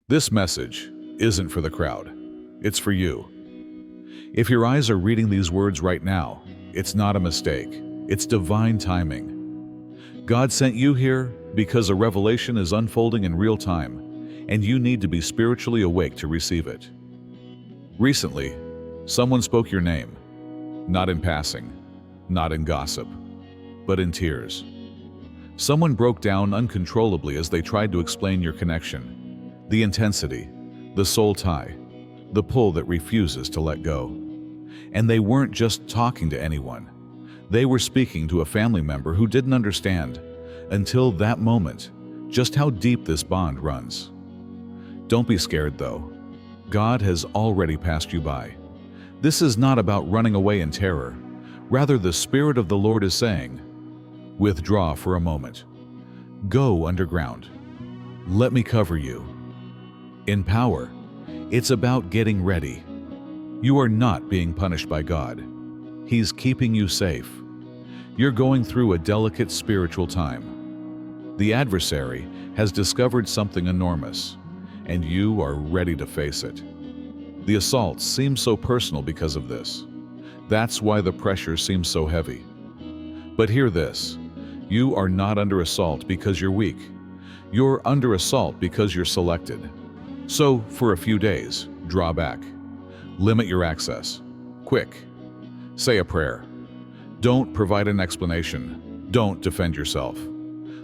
This message isn't for the crowd. It's for you. If your eyes are reading these words right now, it's not a mistake. It's divine timing. God sent you here because a revelation is unfolding in real time, and you need to be spiritually awake to receive it. Recently, someone spoke your name, not in passing, not in gossip, but in tears. Someone broke down uncontrollably as they tried to explain your connection, the intensity, the soul tie, the pull that refuses to let go. And they weren't just talking to anyone. They were speaking to a family member who didn't understand, until that moment, just how deep this bond runs. Don't be scared, though. God has already passed you by. This is not about running away in terror. Rather, the Spirit of the Lord is saying, withdraw for a moment. Go underground. Let me cover you. In power, it's about getting ready. You are not being punished by God. He's keeping you safe. You're going through a delicate spiritual time. The adversary has discovered something enormous, and you are ready to face it. The assault seems so personal because of this. That's why the pressure seems so heavy. But hear this. You are not under assault because you're weak. You're under assault because you're selected. So, for a few days, draw back. Limit your access. Quick. Say a prayer. Don't provide an explanation. Don't defend yourself.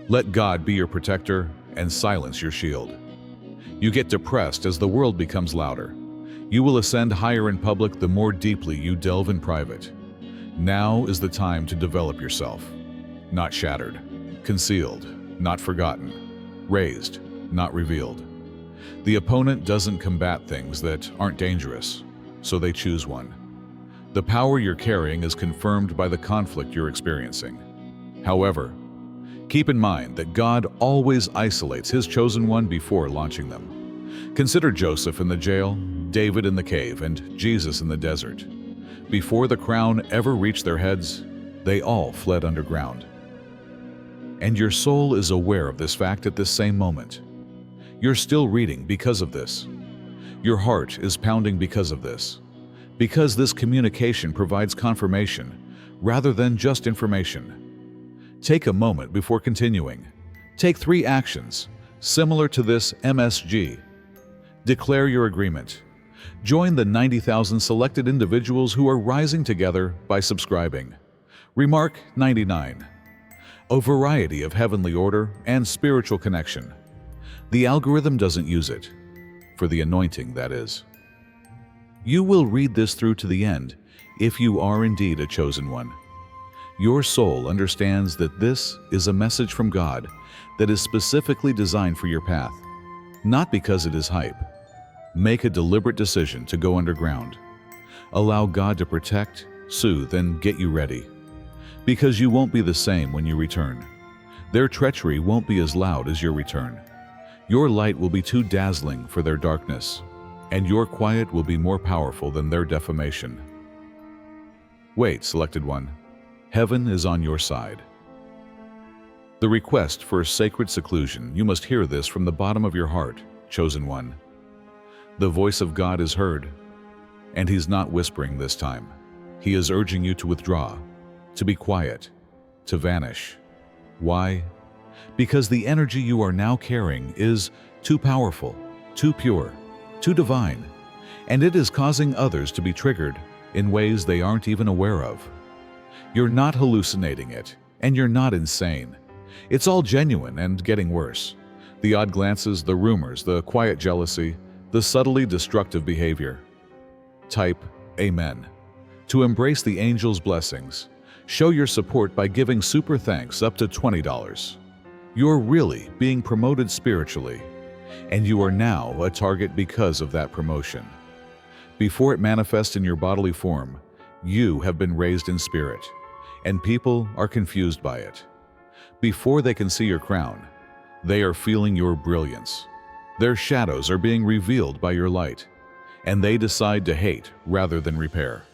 Let God be your protector and silence your shield. You get depressed as the world becomes louder. You will ascend higher in public the more deeply you delve in private. Now is the time to develop yourself. Not shattered, concealed, not forgotten, raised, not revealed. The opponent doesn't combat things that aren't dangerous, so they choose one. The power you're carrying is confirmed by the conflict you're experiencing. However, keep in mind that God always isolates His chosen one before launching them. Consider Joseph in the jail, David in the cave, and Jesus in the desert. Before the crown ever reached their heads, they all fled underground. And your soul is aware of this fact at this same moment. You're still reading because of this. Your heart is pounding because of this. Because this communication provides confirmation rather than just information. Take a moment before continuing. Take 3 actions similar to this MSG. Declare your agreement. Join the 90,000 selected individuals who are rising together by subscribing. Remark 99. A variety of heavenly order and spiritual connection. The algorithm doesn't use it. For the anointing, that is. You will read this through to the end if you are indeed a chosen one. Your soul understands that this is a message from God that is specifically designed for your path, not because it is hype. Make a deliberate decision to go underground. Allow God to protect, soothe, and get you ready. Because you won't be the same when you return. Their treachery won't be as loud as your return. Your light will be too dazzling for their darkness, and your quiet will be more powerful than their defamation. Wait, selected one. Heaven is on your side. The request for sacred seclusion, you must hear this from the bottom of your heart, chosen one. The voice of God is heard, and He's not whispering this time. He is urging you to withdraw, to be quiet, to vanish. Why? Because the energy you are now carrying is too powerful, too pure, too divine, and it is causing others to be triggered in ways they aren't even aware of. You're not hallucinating it, and you're not insane. It's all genuine and getting worse. The odd glances, the rumors, the quiet jealousy, the subtly destructive behavior. Type Amen. To embrace the angel's blessings, show your support by giving super thanks up to $20. You're really being promoted spiritually, and you are now a target because of that promotion. Before it manifests in your bodily form, you have been raised in spirit, and people are confused by it. Before they can see your crown, they are feeling your brilliance. Their shadows are being revealed by your light, and they decide to hate rather than repair.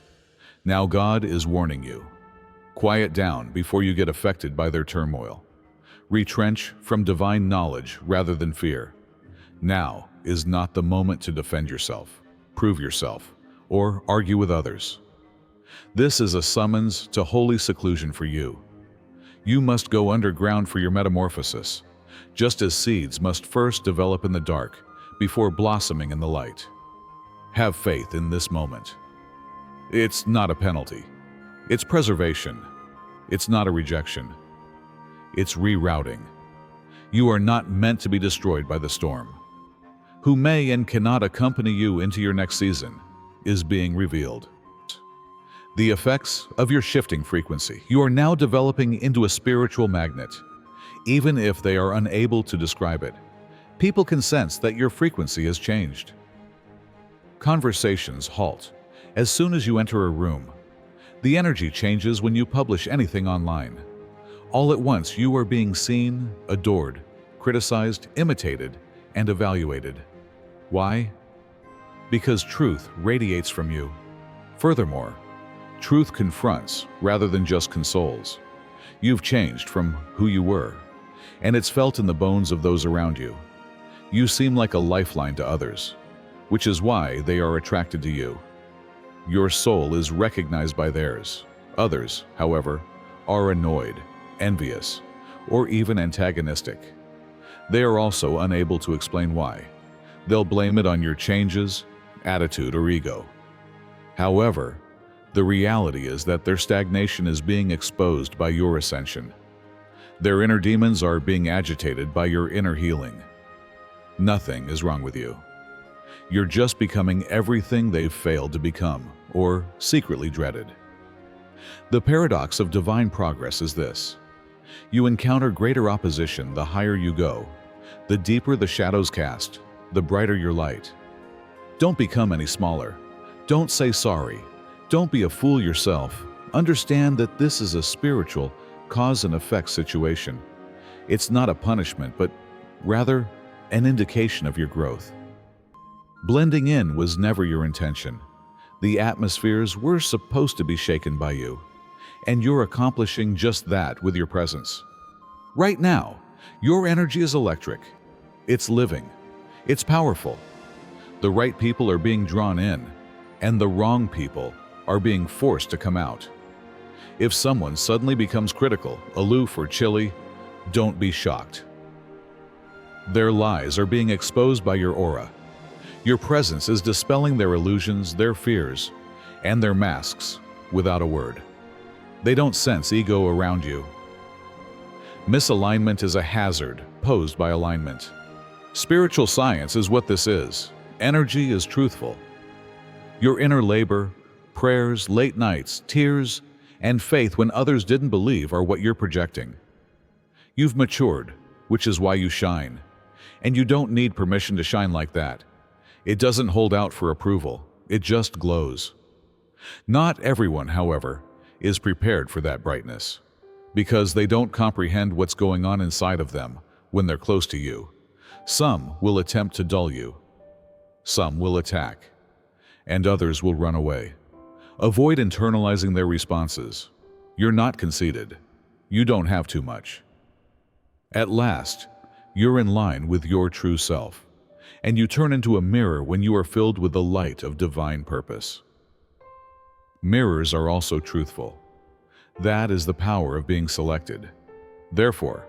Now God is warning you. Quiet down before you get affected by their turmoil. Retrench from divine knowledge rather than fear. Now is not the moment to defend yourself, prove yourself, or argue with others. This is a summons to holy seclusion for you. You must go underground for your metamorphosis, just as seeds must first develop in the dark before blossoming in the light. Have faith in this moment. It's not a penalty. It's preservation. It's not a rejection. It's rerouting. You are not meant to be destroyed by the storm. Who may and cannot accompany you into your next season is being revealed. The effects of your shifting frequency. You are now developing into a spiritual magnet. Even if they are unable to describe it, people can sense that your frequency has changed. Conversations halt as soon as you enter a room. The energy changes when you publish anything online. All at once, you are being seen, adored, criticized, imitated, and evaluated. Why? Because truth radiates from you. Furthermore, truth confronts rather than just consoles. You've changed from who you were, and it's felt in the bones of those around you. You seem like a lifeline to others, which is why they are attracted to you. Your soul is recognized by theirs. Others, however, are annoyed, envious, or even antagonistic. They are also unable to explain why. They'll blame it on your changes, attitude, or ego. However, the reality is that their stagnation is being exposed by your ascension. Their inner demons are being agitated by your inner healing. Nothing is wrong with you. You're just becoming everything they've failed to become, or secretly dreaded. The paradox of divine progress is this. You encounter greater opposition the higher you go. The deeper the shadows cast, the brighter your light. Don't become any smaller. Don't say sorry. Don't be a fool yourself. Understand that this is a spiritual cause and effect situation. It's not a punishment, but rather an indication of your growth. Blending in was never your intention. The atmospheres were supposed to be shaken by you, and you're accomplishing just that with your presence. Right now, your energy is electric. It's living. It's powerful. The right people are being drawn in, and the wrong people are being forced to come out. If someone suddenly becomes critical, aloof, or chilly, don't be shocked. Their lies are being exposed by your aura. Your presence is dispelling their illusions, their fears, and their masks without a word. They don't sense ego around you. Misalignment is a hazard posed by alignment. Spiritual science is what this is. Energy is truthful. Your inner labor, prayers, late nights, tears, and faith when others didn't believe are what you're projecting. You've matured, which is why you shine. And you don't need permission to shine like that. It doesn't hold out for approval. It just glows. Not everyone, however, is prepared for that brightness, because they don't comprehend what's going on inside of them when they're close to you. Some will attempt to dull you. Some will attack. And others will run away. Avoid internalizing their responses. You're not conceited. You don't have too much. At last, you're in line with your true self, and you turn into a mirror when you are filled with the light of divine purpose. Mirrors are also truthful. That is the power of being selected. Therefore,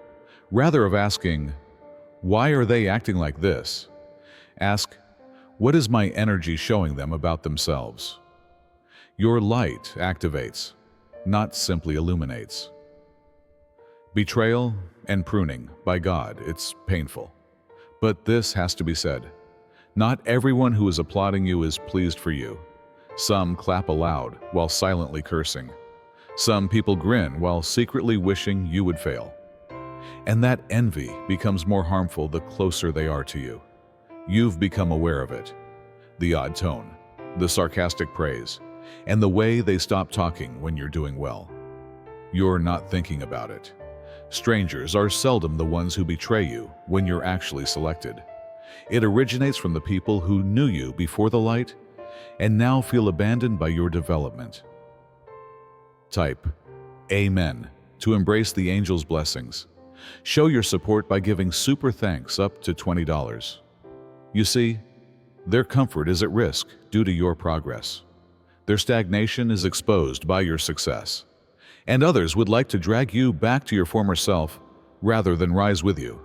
rather of asking, why are they acting like this? Ask, what is my energy showing them about themselves? Your light activates, not simply illuminates. Betrayal and pruning, by God, it's painful. But this has to be said. Not everyone who is applauding you is pleased for you. Some clap aloud while silently cursing. Some people grin while secretly wishing you would fail. And that envy becomes more harmful the closer they are to you. You've become aware of it. The odd tone, the sarcastic praise, and the way they stop talking when you're doing well. You're not thinking about it. Strangers are seldom the ones who betray you when you're actually selected. It originates from the people who knew you before the light and now feel abandoned by your development. Type Amen to embrace the angel's blessings. Show your support by giving super thanks up to $20. You see, their comfort is at risk due to your progress. Their stagnation is exposed by your success. And others would like to drag you back to your former self rather than rise with you,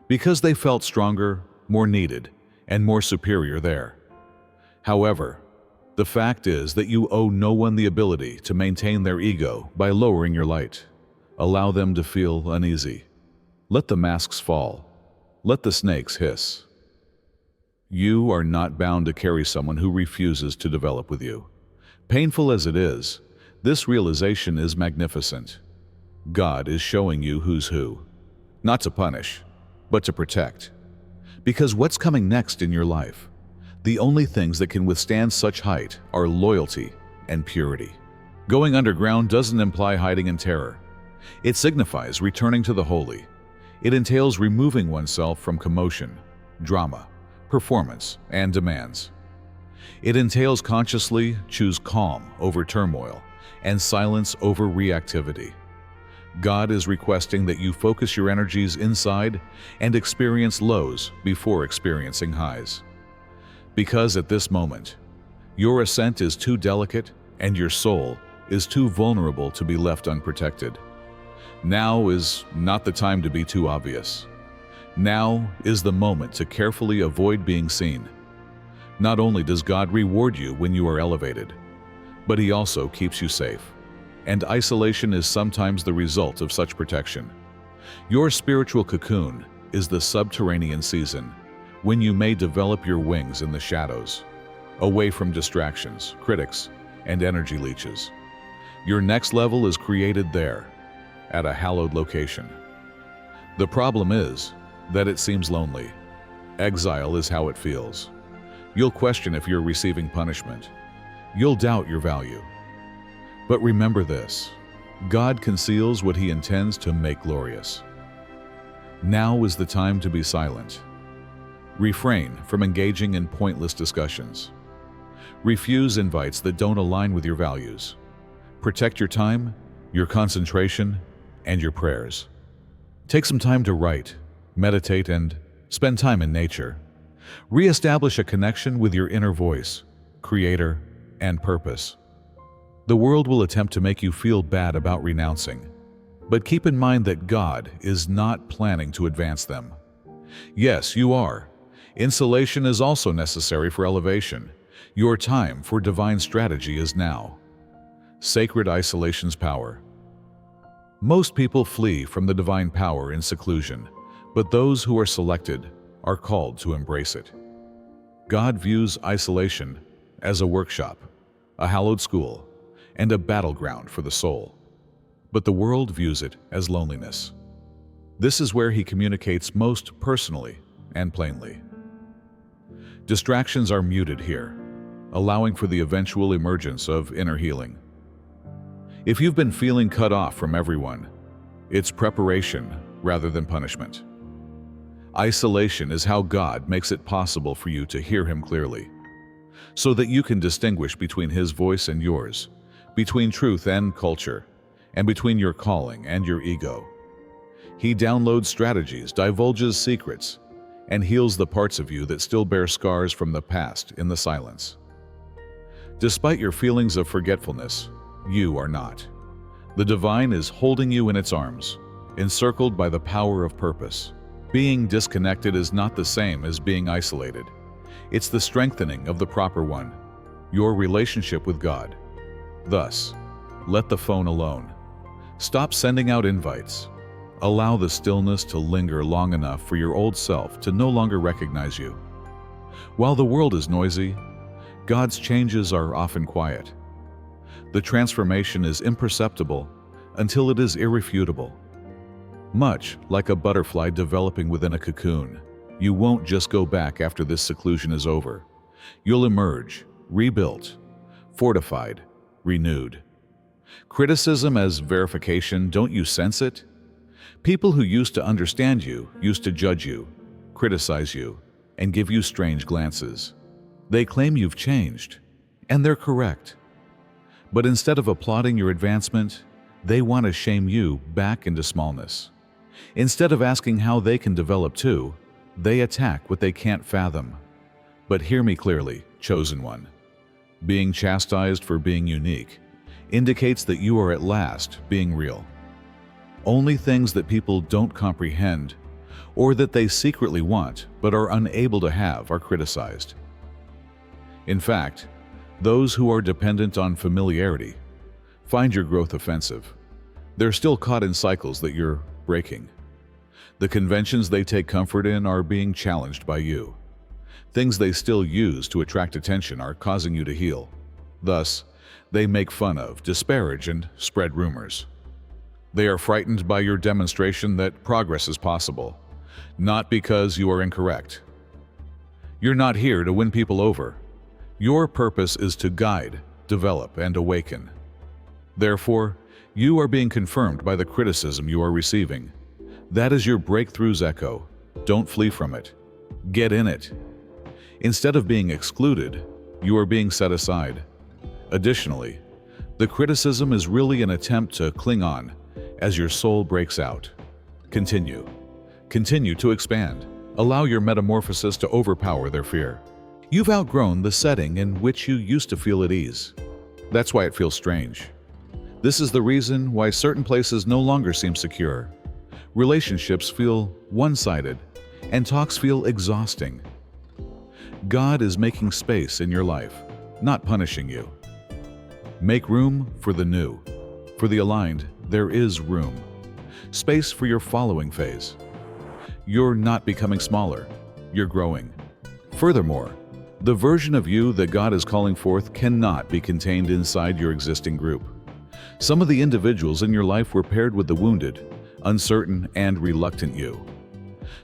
because they felt stronger, more needed, and more superior there. However, the fact is that you owe no one the ability to maintain their ego by lowering your light. Allow them to feel uneasy. Let the masks fall. Let the snakes hiss. You are not bound to carry someone who refuses to develop with you. Painful as it is, this realization is magnificent. God is showing you who's who, not to punish, but to protect. Because what's coming next in your life? The only things that can withstand such height are loyalty and purity. Going underground doesn't imply hiding in terror. It signifies returning to the holy. It entails removing oneself from commotion, drama, performance, and demands. It entails consciously choose calm over turmoil and silence over reactivity. God is requesting that you focus your energies inside and experience lows before experiencing highs. Because at this moment, your ascent is too delicate and your soul is too vulnerable to be left unprotected. Now is not the time to be too obvious. Now is the moment to carefully avoid being seen. Not only does God reward you when you are elevated, but He also keeps you safe. And isolation is sometimes the result of such protection. Your spiritual cocoon is the subterranean season, when you may develop your wings in the shadows, away from distractions, critics, and energy leeches. Your next level is created there, at a hallowed location. The problem is that it seems lonely. Exile is how it feels. You'll question if you're receiving punishment. You'll doubt your value. But remember this: God conceals what He intends to make glorious. Now is the time to be silent. Refrain from engaging in pointless discussions. Refuse invites that don't align with your values. Protect your time, your concentration, and your prayers. Take some time to write, meditate, and spend time in nature. Re-establish a connection with your inner voice, creator, and purpose. The world will attempt to make you feel bad about renouncing, but keep in mind that God is not planning to advance them. Yes, you are. Insulation is also necessary for elevation. Your time for divine strategy is now. Sacred isolation's power. Most people flee from the divine power in seclusion, but those who are selected are called to embrace it. God views isolation as a workshop, a hallowed school, and a battleground for the soul. But the world views it as loneliness. This is where He communicates most personally and plainly. Distractions are muted here, allowing for the eventual emergence of inner healing. If you've been feeling cut off from everyone, it's preparation rather than punishment. Isolation is how God makes it possible for you to hear Him clearly, so that you can distinguish between His voice and yours, between truth and culture, and between your calling and your ego. He downloads strategies, divulges secrets, and heals the parts of you that still bear scars from the past in the silence. Despite your feelings of forgetfulness, you are not. The divine is holding you in its arms, encircled by the power of purpose. Being disconnected is not the same as being isolated. It's the strengthening of the proper one, your relationship with God. Thus, let the phone alone. Stop sending out invites. Allow the stillness to linger long enough for your old self to no longer recognize you. While the world is noisy, God's changes are often quiet. The transformation is imperceptible until it is irrefutable. Much like a butterfly developing within a cocoon, you won't just go back after this seclusion is over. You'll emerge, rebuilt, fortified, renewed. Criticism as verification, don't you sense it? People who used to understand you used to judge you, criticize you, and give you strange glances. They claim you've changed, and they're correct. But instead of applauding your advancement, they want to shame you back into smallness. Instead of asking how they can develop too, they attack what they can't fathom. But hear me clearly, chosen one. Being chastised for being unique indicates that you are at last being real. Only things that people don't comprehend or that they secretly want but are unable to have are criticized. In fact, those who are dependent on familiarity find your growth offensive. They're still caught in cycles that you're breaking. The conventions they take comfort in are being challenged by you. Things they still use to attract attention are causing you to heal. Thus, they make fun of, disparage, and spread rumors. They are frightened by your demonstration that progress is possible, not because you are incorrect. You're not here to win people over. Your purpose is to guide, develop, and awaken. Therefore, you are being confirmed by the criticism you are receiving. That is your breakthrough's echo. Don't flee from it. Get in it. Instead of being excluded, you are being set aside. Additionally, the criticism is really an attempt to cling on as your soul breaks out. Continue. Continue to expand. Allow your metamorphosis to overpower their fear. You've outgrown the setting in which you used to feel at ease. That's why it feels strange. This is the reason why certain places no longer seem secure. Relationships feel one-sided, and talks feel exhausting. God is making space in your life, not punishing you. Make room for the new. For the aligned, there is room. Space for your following phase. You're not becoming smaller, you're growing. Furthermore, the version of you that God is calling forth cannot be contained inside your existing group. Some of the individuals in your life were paired with the wounded, uncertain, and reluctant you.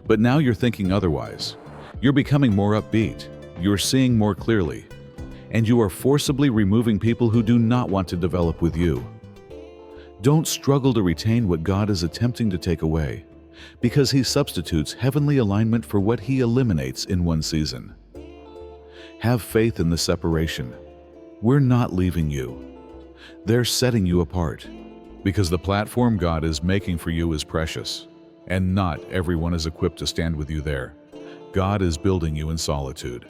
But now you're thinking otherwise. You're becoming more upbeat, you're seeing more clearly, and you are forcibly removing people who do not want to develop with you. Don't struggle to retain what God is attempting to take away, because He substitutes heavenly alignment for what He eliminates in one season. Have faith in the separation. We're not leaving you. They're setting you apart, because the platform God is making for you is precious, and not everyone is equipped to stand with you there. God is building you in solitude.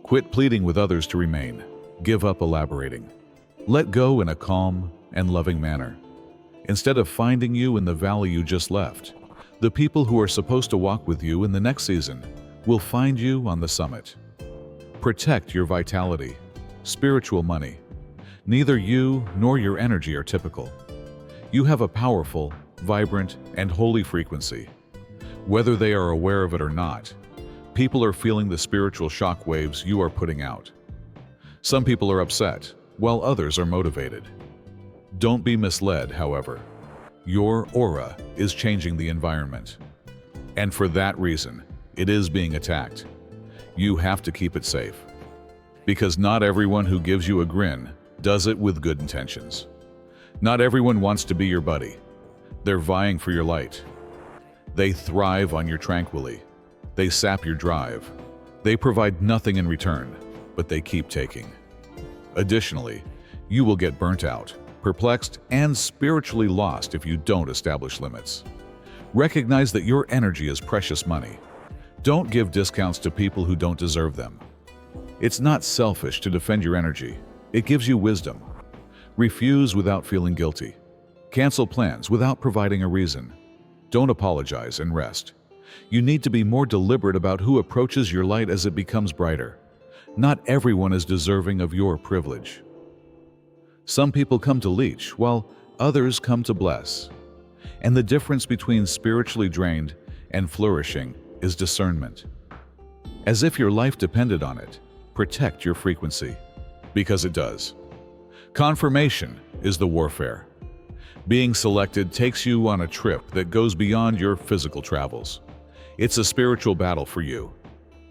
Quit pleading with others to remain. Give up elaborating. Let go in a calm and loving manner. Instead of finding you in the valley you just left, the people who are supposed to walk with you in the next season will find you on the summit. Protect your vitality, spiritual money. Neither you nor your energy are typical. You have a powerful, vibrant, and holy frequency. Whether they are aware of it or not, people are feeling the spiritual shock waves you are putting out. Some people are upset, while others are motivated. Don't be misled, however. Your aura is changing the environment. And for that reason, it is being attacked. You have to keep it safe. Because not everyone who gives you a grin does it with good intentions. Not everyone wants to be your buddy. They're vying for your light. They thrive on your tranquility. They sap your drive. They provide nothing in return, but they keep taking. Additionally, you will get burnt out, perplexed, and spiritually lost if you don't establish limits. Recognize that your energy is precious money. Don't give discounts to people who don't deserve them. It's not selfish to defend your energy. It gives you wisdom. Refuse without feeling guilty. Cancel plans without providing a reason. Don't apologize and rest. You need to be more deliberate about who approaches your light as it becomes brighter. Not everyone is deserving of your privilege. Some people come to leech, while others come to bless. And the difference between spiritually drained and flourishing is discernment. As if your life depended on it, protect your frequency, because it does. Confirmation is the warfare. Being selected takes you on a trip that goes beyond your physical travels. It's a spiritual battle for you,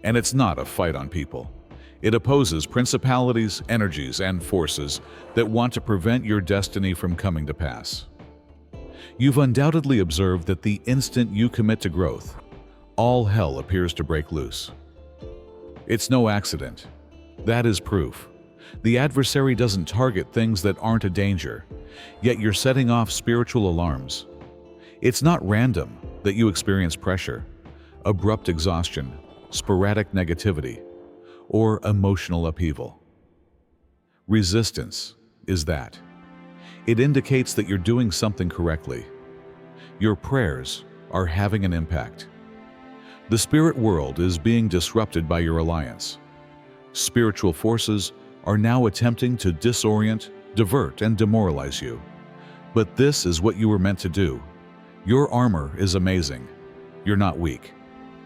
and it's not a fight on people. It opposes principalities, energies, and forces that want to prevent your destiny from coming to pass. You've undoubtedly observed that the instant you commit to growth, all hell appears to break loose. It's no accident. That is proof. The adversary doesn't target things that aren't a danger, yet you're setting off spiritual alarms. It's not random that you experience pressure, abrupt exhaustion, sporadic negativity, or emotional upheaval. Resistance is that. It indicates that you're doing something correctly. Your prayers are having an impact. The spirit world is being disrupted by your alliance. Spiritual forces are now attempting to disorient, divert, and demoralize you. But this is what you were meant to do. Your armor is amazing. You're not weak.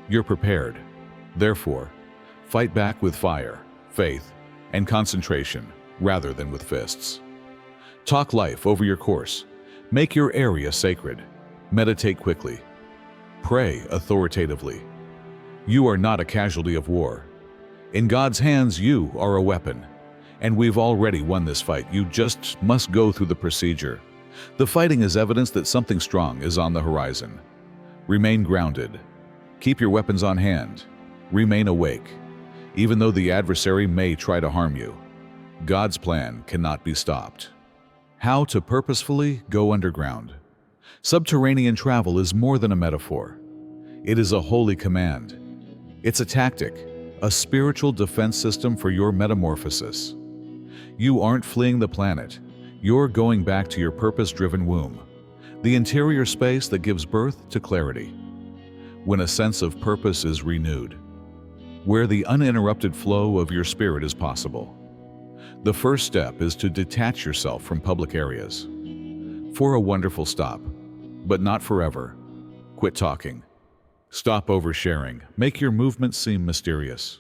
You're prepared. Therefore, fight back with fire, faith, and concentration rather than with fists. Talk life over your course. Make your area sacred. Meditate quickly. Pray authoritatively. You are not a casualty of war. In God's hands, you are a weapon. And we've already won this fight. You just must go through the procedure. The fighting is evidence that something strong is on the horizon. Remain grounded. Keep your weapons on hand. Remain awake. Even though the adversary may try to harm you, God's plan cannot be stopped. How to purposefully go underground. Subterranean travel is more than a metaphor. It is a holy command. It's a tactic, a spiritual defense system for your metamorphosis. You aren't fleeing the planet. You're going back to your purpose-driven womb, the interior space that gives birth to clarity. When a sense of purpose is renewed, where the uninterrupted flow of your spirit is possible. The first step is to detach yourself from public areas. For a wonderful stop, but not forever. Quit talking. Stop oversharing. Make your movements seem mysterious.